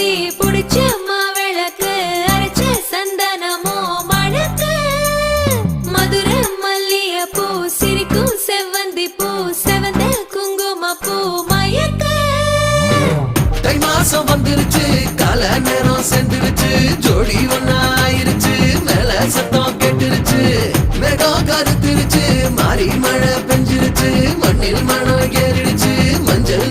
சுத்தி புடிச்ச மாவிளக்கு அரைச்ச சந்தனமோ மழக்கு மதுரை மல்லிய பூ சிரிக்கும் செவ்வந்தி பூ செவந்த குங்கும பூ மயக்க தை மாசம் வந்துருச்சு கால நேரம் சென்றுருச்சு ஜோடி ஒன்னாயிருச்சு மேல சத்தம் கெட்டுருச்சு மேகம் கருத்துருச்சு மாறி மழை பெஞ்சிருச்சு மண்ணில் மணம் ஏறிடுச்சு மஞ்சள்